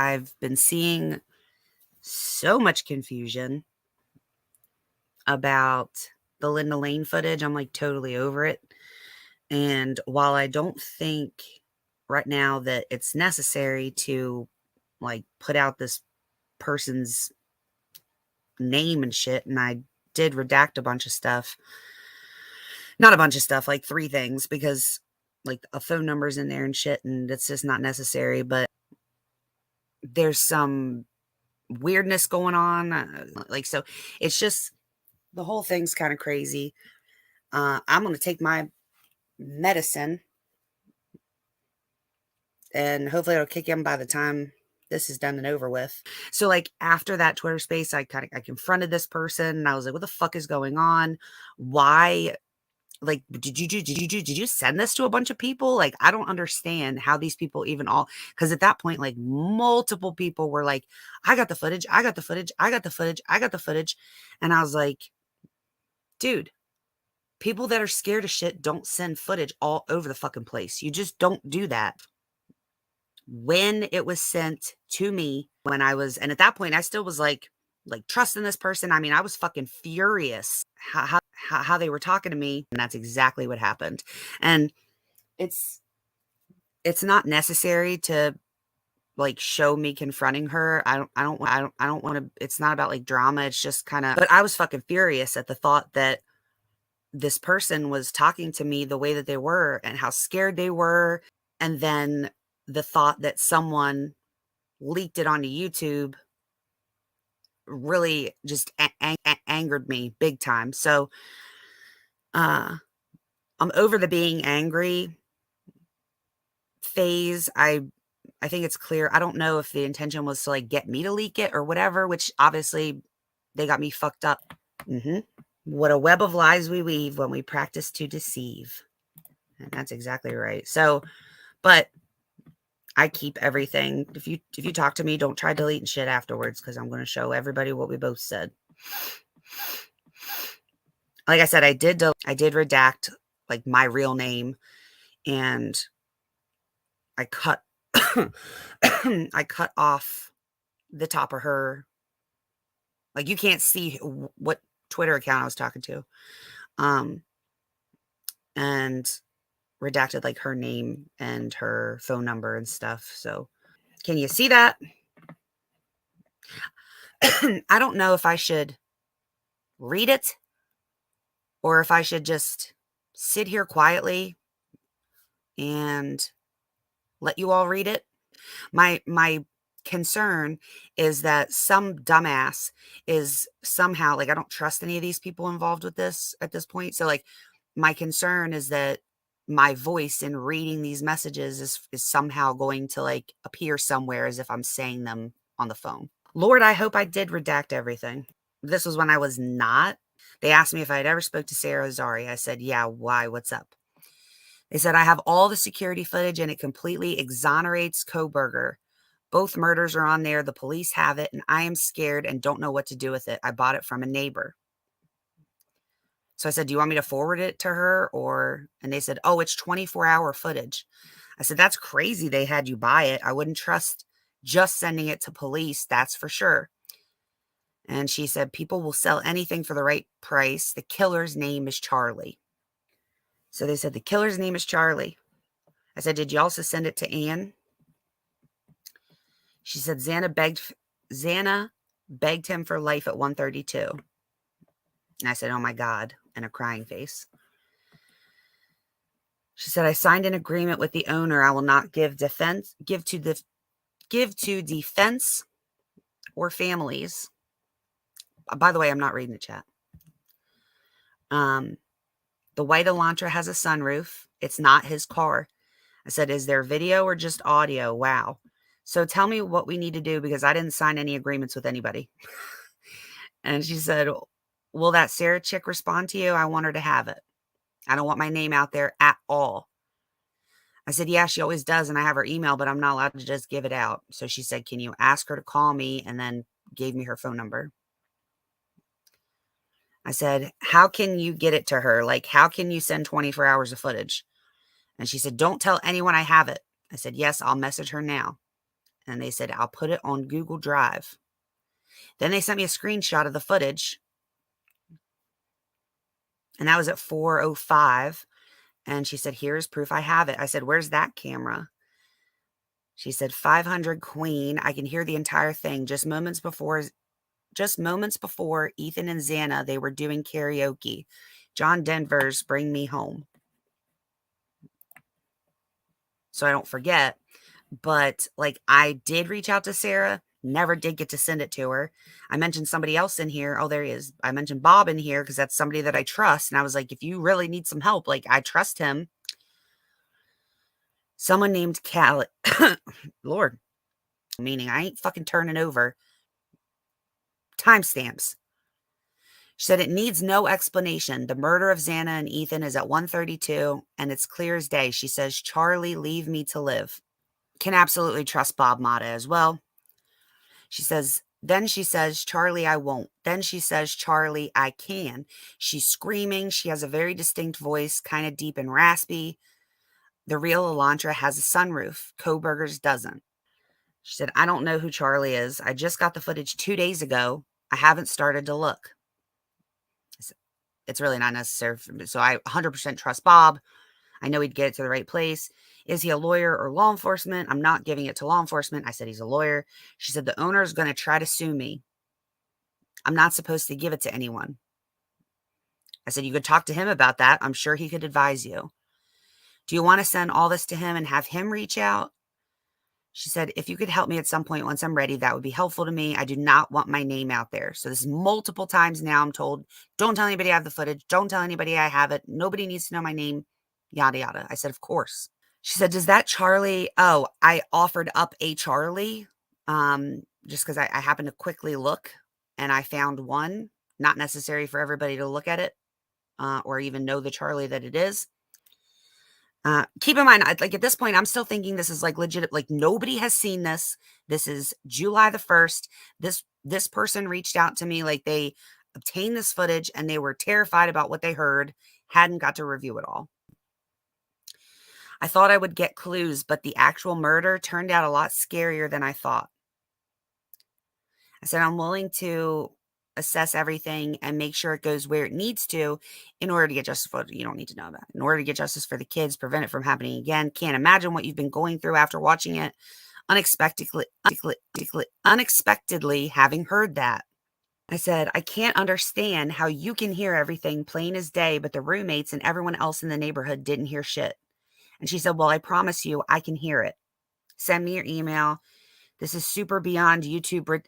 I've been seeing so much confusion about the Linda Lane footage. I'm like totally over it. And while I don't think right now that it's necessary to like put out this person's name and shit, and I did redact a bunch of stuff. Not a bunch of stuff, like 3 things, because like a phone number's in there and shit, and it's just not necessary. But there's some weirdness going on. So it's just the whole thing's kind of crazy. I'm going to take my medicine and hopefully it'll kick in by the time this is done and over with. So like after that Twitter space, I confronted this person and I was like, what the fuck is going on? Why? Like, did you send this to a bunch of people? Like, I don't understand how these people even all, because at that point, like multiple people were like, I got the footage. I got the footage. I got the footage. I got the footage. And I was like, dude, people that are scared of shit don't send footage all over the fucking place. You just don't do that. When it was sent to me, and at that point, I still was like trusting this person. I mean, I was fucking furious how they were talking to me. And that's exactly what happened. And it's not necessary to like show me confronting her. I don't want to, it's not about like drama. It's just kind of, but I was fucking furious at the thought that this person was talking to me the way that they were and how scared they were. And then the thought that someone leaked it onto YouTube really just angered me big time. So I'm over the being angry phase. I think it's clear. I don't know if the intention was to like get me to leak it or whatever, which obviously they got me fucked up. What a web of lies we weave when we practice to deceive. And that's exactly right. So, but I keep everything. If you talk to me, don't try deleting shit afterwards, because I'm going to show everybody what we both said. Like I said, I did redact like my real name, and I cut I cut off the top of her. Like you can't see what Twitter account I was talking to. And redacted like her name and her phone number and stuff. So can you see that? I don't know if I should read it or if I should just sit here quietly and let you all read it. My concern is that some dumbass is somehow like, I don't trust any of these people involved with this at this point. So like my concern is that my voice in reading these messages is somehow going to like appear somewhere as if I'm saying them on the phone. Lord, I hope I did redact everything. This was when I was not. They asked me if I had ever spoke to Sarah Azari. I said, yeah, why? What's up? They said, I have all the security footage and it completely exonerates Koberger. Both murders are on there. The police have it and I am scared and don't know what to do with it. I bought it from a neighbor. So I said, do you want me to forward it to her? And they said, oh, it's 24-hour footage. I said, that's crazy. They had you buy it. I wouldn't trust just sending it to police. That's for sure. And she said, people will sell anything for the right price. The killer's name is Charlie. So they said, the killer's name is Charlie. I said, did you also send it to Anne? She said, Xana begged him for life at 132. And I said, oh my God, and a crying face. She said, I signed an agreement with the owner. I will not give to defense or families. By the way, I'm not reading the chat. The white Elantra has a sunroof. It's not his car. I said, is there video or just audio? Wow. So tell me what we need to do, because I didn't sign any agreements with anybody. And she said, will that Sarah chick respond to you? I want her to have it. I don't want my name out there at all. I said, yeah, she always does. And I have her email, but I'm not allowed to just give it out. So she said, can you ask her to call me? And then gave me her phone number. I said, how can you get it to her? Like, how can you send 24 hours of footage? And she said, don't tell anyone I have it. I said, yes, I'll message her now. And they said, I'll put it on Google Drive. Then they sent me a screenshot of the footage. And that was at 4:05. And she said, here's proof I have it. I said, where's that camera? She said, 500 Queen. I can hear the entire thing. Just moments before Ethan and Xana, they were doing karaoke. John Denver's Bring Me Home. So I don't forget. But like, I did reach out to Sarah. Never did get to send it to her. I mentioned somebody else in here. Oh, there he is. I mentioned Bob in here because that's somebody that I trust. And I was like, if you really need some help, like, I trust him. Someone named Cal. Lord. Meaning I ain't fucking turning over timestamps. She said it needs no explanation. The murder of Xana and Ethan is at 1:32 and it's clear as day. She says, Charlie, leave me to live. Can absolutely trust Bob Mata as well. She says, then she says, Charlie, I won't. Then she says, Charlie, I can. She's screaming. She has a very distinct voice, kind of deep and raspy. The real Elantra has a sunroof. Koberger's doesn't. She said, I don't know who Charlie is. I just got the footage 2 days ago. I haven't started to look. It's really not necessary for me. So I 100% trust Bob. I know he'd get it to the right place. Is he a lawyer or law enforcement? I'm not giving it to law enforcement. I said he's a lawyer. She said the owner is going to try to sue me. I'm not supposed to give it to anyone. I said you could talk to him about that. I'm sure he could advise you. Do you want to send all this to him and have him reach out? She said, if you could help me at some point once I'm ready, that would be helpful to me. I do not want my name out there. So this is multiple times now I'm told, don't tell anybody I have the footage. Don't tell anybody I have it. Nobody needs to know my name, yada, yada. I said, of course. She said, does that Charlie, oh, I offered up a Charlie just because I happened to quickly look and I found one. Not necessary for everybody to look at it or even know the Charlie that it is. Keep in mind, like at this point, I'm still thinking this is like legit. Like nobody has seen this. This is July the 1st. This person reached out to me, like they obtained this footage and they were terrified about what they heard, hadn't got to review it all. I thought I would get clues, but the actual murder turned out a lot scarier than I thought. I said, I'm willing to assess everything and make sure it goes where it needs to in order to get justice for, you don't need to know about, in order to get justice for the kids, prevent it from happening again. Can't imagine what you've been going through after watching it unexpectedly having heard that. I said, I can't understand how you can hear everything plain as day, but the roommates and everyone else in the neighborhood didn't hear shit. And she said, well, I promise you, I can hear it. Send me your email. This is super beyond YouTube.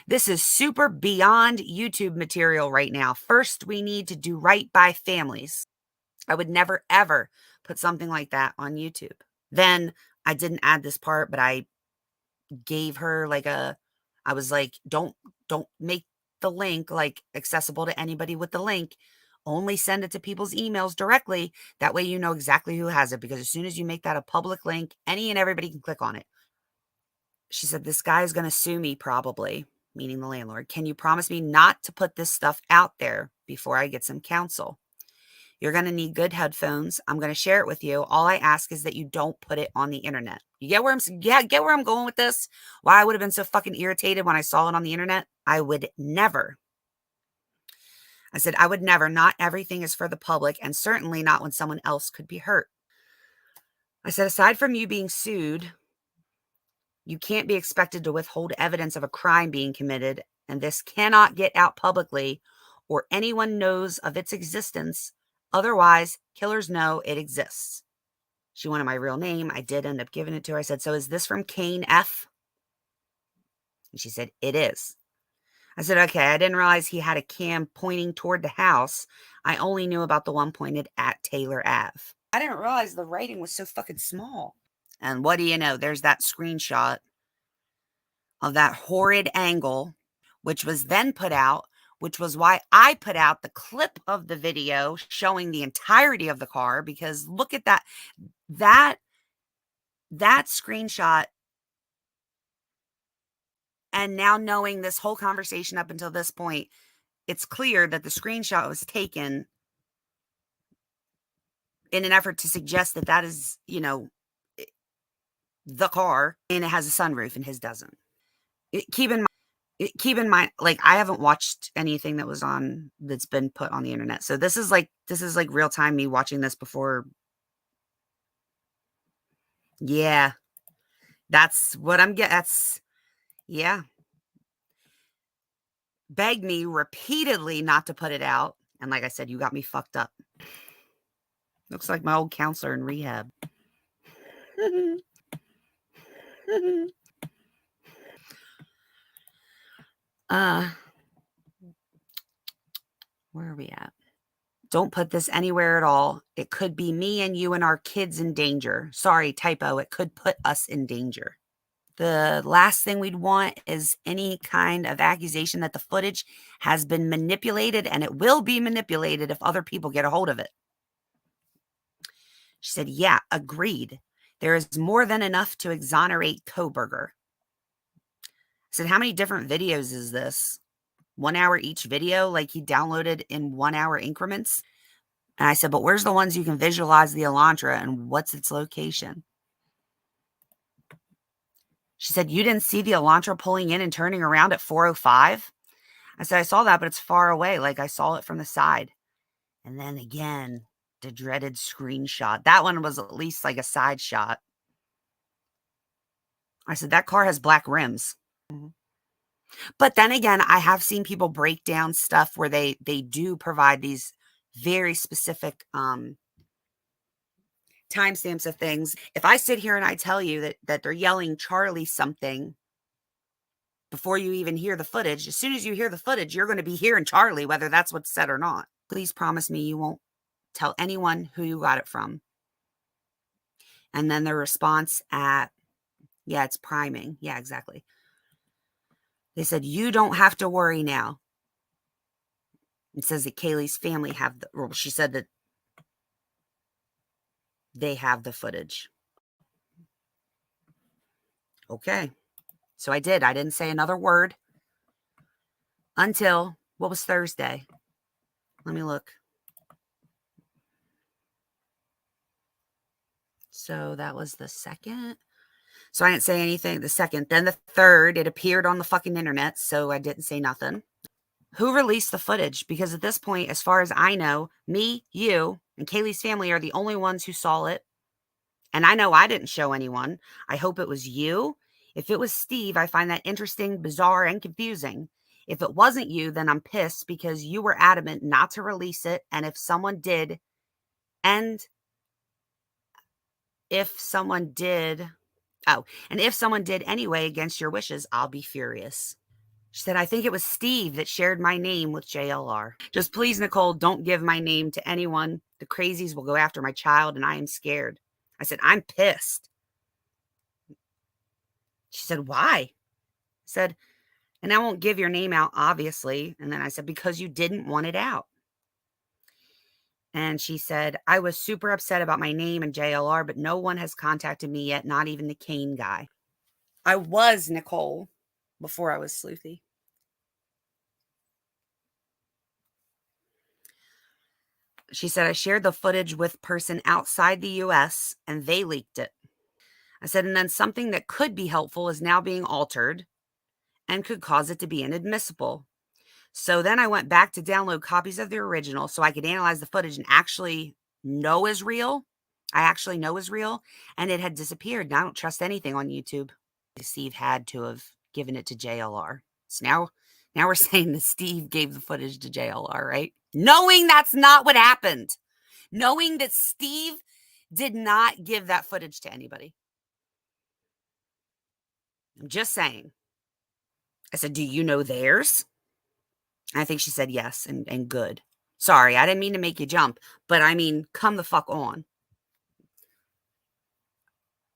This is super beyond YouTube material right now. First, we need to do right by families. I would never, ever put something like that on YouTube. Then I didn't add this part, but I gave her like I was like, don't make the link like accessible to anybody with the link. Only send it to people's emails directly. That way you know exactly who has it. Because as soon as you make that a public link, any and everybody can click on it. She said, this guy is going to sue me probably, meaning the landlord. Can you promise me not to put this stuff out there before I get some counsel? You're going to need good headphones. I'm going to share it with you. All I ask is that you don't put it on the internet. You get where I'm going with this? Why I would have been so fucking irritated when I saw it on the internet? I would never. I said, I would never. Not everything is for the public, and certainly not when someone else could be hurt. I said, aside from you being sued, you can't be expected to withhold evidence of a crime being committed, and this cannot get out publicly or anyone knows of its existence. Otherwise, killers know it exists. She wanted my real name. I did end up giving it to her. I said, so is this from Kane F? And she said, it is. I said, okay, I didn't realize he had a cam pointing toward the house. I only knew about the one pointed at Taylor Ave. I didn't realize the writing was so fucking small. And what do you know? There's that screenshot of that horrid angle, which was then put out, which was why I put out the clip of the video showing the entirety of the car, because look at that screenshot. And now knowing this whole conversation up until this point, it's clear that the screenshot was taken in an effort to suggest that is, the car, and it has a sunroof and his doesn't. Keep in mind, like, I haven't watched anything that's been put on the internet. So this is like real time me watching this before. Yeah. That's what I'm getting. Yeah. Begged me repeatedly not to put it out. And like I said, you got me fucked up. Looks like my old counselor in rehab. Where are we at? Don't put this anywhere at all. It could be me and you and our kids in danger. Sorry, typo. It could put us in danger. The last thing we'd want is any kind of accusation that the footage has been manipulated, and it will be manipulated if other people get a hold of it. She said, yeah, agreed. There is more than enough to exonerate Koberger. I said, how many different videos is this? 1 hour each video, like he downloaded in 1 hour increments? And I said, but where's the ones you can visualize the Elantra and what's its location? She said, you didn't see the Elantra pulling in and turning around at 4:05? I said, I saw that, but it's far away. Like I saw it from the side. And then again, the dreaded screenshot. That one was at least like a side shot. I said, that car has black rims. But then again, I have seen people break down stuff where they do provide these very specific timestamps of things. If I sit here and I tell you that they're yelling Charlie something before you even hear the footage, as soon as you hear the footage, you're going to be hearing Charlie, whether that's what's said or not. Please promise me you won't tell anyone who you got it from. And then the response at, yeah, it's priming. Yeah, exactly. They said, you don't have to worry now. It says that Kaylee's family have she said that they have the footage. Okay. So I didn't say another word until, what was Thursday? Let me look. So that was the 2nd. So I didn't say anything the 2nd. Then the 3rd, it appeared on the fucking internet. So I didn't say nothing. Who released the footage? Because at this point, as far as I know, me, you, and Kaylee's family are the only ones who saw it. And I know I didn't show anyone. I hope it was you. If it was Steve, I find that interesting, bizarre, and confusing. If it wasn't you, then I'm pissed because you were adamant not to release it. And if someone did, and if someone did anyway against your wishes, I'll be furious. She said, I think it was Steve that shared my name with JLR. Just please, Nicole, don't give my name to anyone. The crazies will go after my child, and I am scared. I said, I'm pissed. She said, why? I said, and I won't give your name out, obviously. And then I said, because you didn't want it out. And she said, I was super upset about my name and JLR, but no one has contacted me yet, not even the Kane guy. I was Nicole before I was Sleuthie. She said, I shared the footage with person outside the U.S. and they leaked it. I said, and then something that could be helpful is now being altered and could cause it to be inadmissible. So then I went back to download copies of the original so I could analyze the footage and actually know is real. I actually know is real. And it had disappeared. And I don't trust anything on YouTube. Steve had to have given it to JLR. So now we're saying that Steve gave the footage to JLR, right? Knowing that's not what happened. Knowing that Steve did not give that footage to anybody. I'm just saying. I said, do you know theirs? I think she said yes and good. Sorry, I didn't mean to make you jump, but I mean, come the fuck on.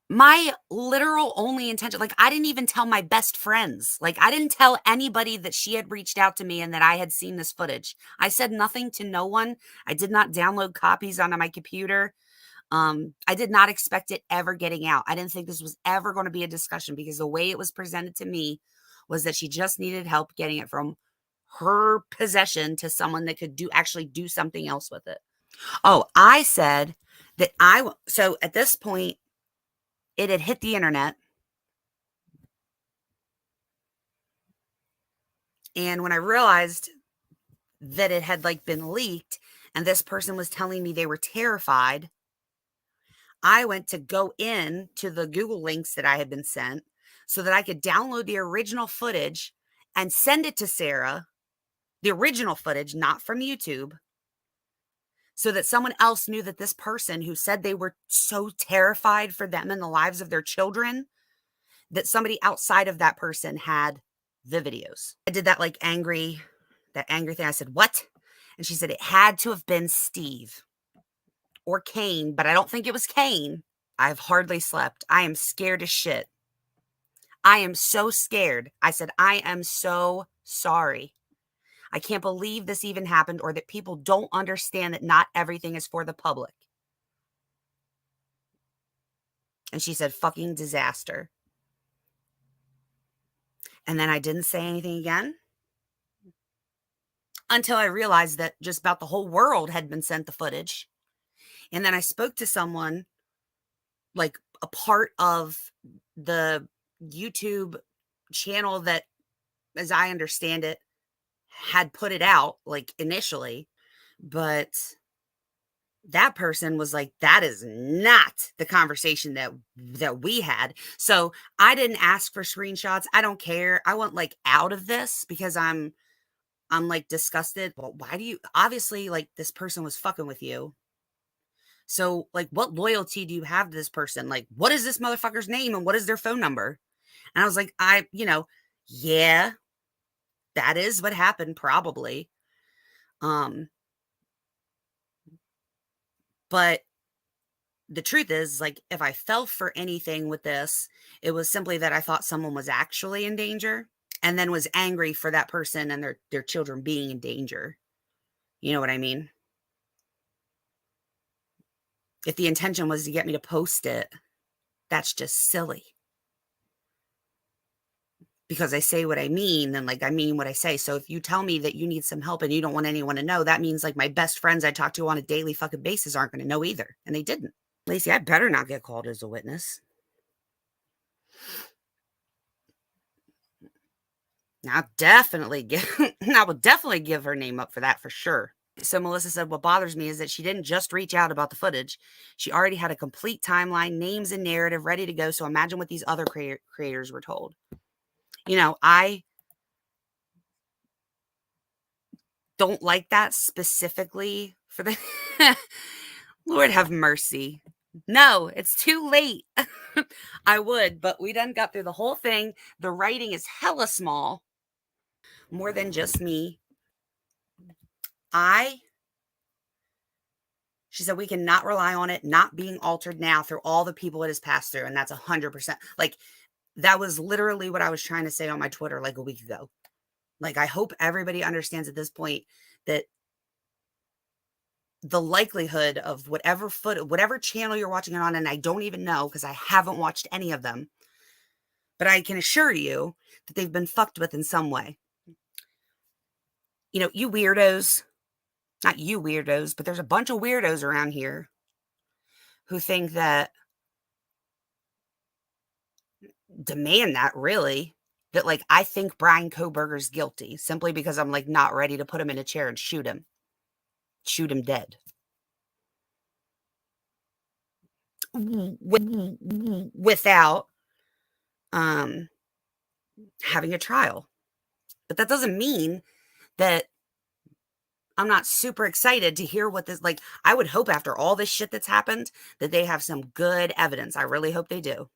My literal only intention, like, I didn't even tell my best friends. Like, I didn't tell anybody that she had reached out to me and that I had seen this footage. I said nothing to no one. I did not download copies onto my computer. I did not expect it ever getting out. I didn't think this was ever going to be a discussion because the way it was presented to me was that she just needed help getting it from her possession to someone that could actually do something else with it. Oh, I said that so at this point, it had hit the internet. And when I realized that it had like been leaked and this person was telling me they were terrified, I went to go in to the Google links that I had been sent so that I could download the original footage and send it to Sarah, the original footage, not from YouTube, so that someone else knew that this person who said they were so terrified for them and the lives of their children, that somebody outside of that person had the videos. I did that like that angry thing. I said, what? And she said, it had to have been Steve or Kane, but I don't think it was Kane. I've hardly slept. I am scared as shit. I am so scared. I said, I am so sorry. I can't believe this even happened, or that people don't understand that not everything is for the public. And she said, fucking disaster. And then I didn't say anything again until I realized that just about the whole world had been sent the footage. And then I spoke to someone, like a part of the YouTube channel that, as I understand it, had put it out like initially, but that person was like, that is not the conversation that we had. So I didn't ask for screenshots. I don't care. I want like out of this because I'm like disgusted. Well, why do you, obviously, like, this person was fucking with you. So like, what loyalty do you have to this person? Like, what is this motherfucker's name and what is their phone number? And I was like, yeah, that is what happened probably. But the truth is, like, if I fell for anything with this, it was simply that I thought someone was actually in danger and then was angry for that person and their children being in danger. You know what I mean? If the intention was to get me to post it, that's just silly. Because I say what I mean, and like I mean what I say. So if you tell me that you need some help and you don't want anyone to know, that means like my best friends I talk to on a daily fucking basis aren't going to know either. And they didn't. Lacey, I better not get called as a witness. I will definitely give her name up for that for sure. So Melissa said, what bothers me is that she didn't just reach out about the footage. She already had a complete timeline, names and narrative ready to go. So imagine what these other creators were told. You know, I don't like that specifically for the Lord have mercy. No, it's too late. I would, but we done got through the whole thing. The writing is hella small. More than just me. She said, we cannot rely on it not being altered now through all the people it has passed through. And that's 100%. Like, that was literally what I was trying to say on my Twitter like a week ago. Like, I hope everybody understands at this point that the likelihood of whatever channel you're watching it on, and I don't even know because I haven't watched any of them, but I can assure you that they've been fucked with in some way. You know, you weirdos, not you weirdos, but there's a bunch of weirdos around here who think that, demand that really, that like I think Brian Koberger's guilty simply because I'm like not ready to put him in a chair and shoot him dead without having a trial. But that doesn't mean that I'm not super excited to hear what this, like, I would hope after all this shit that's happened that they have some good evidence. I really hope they do.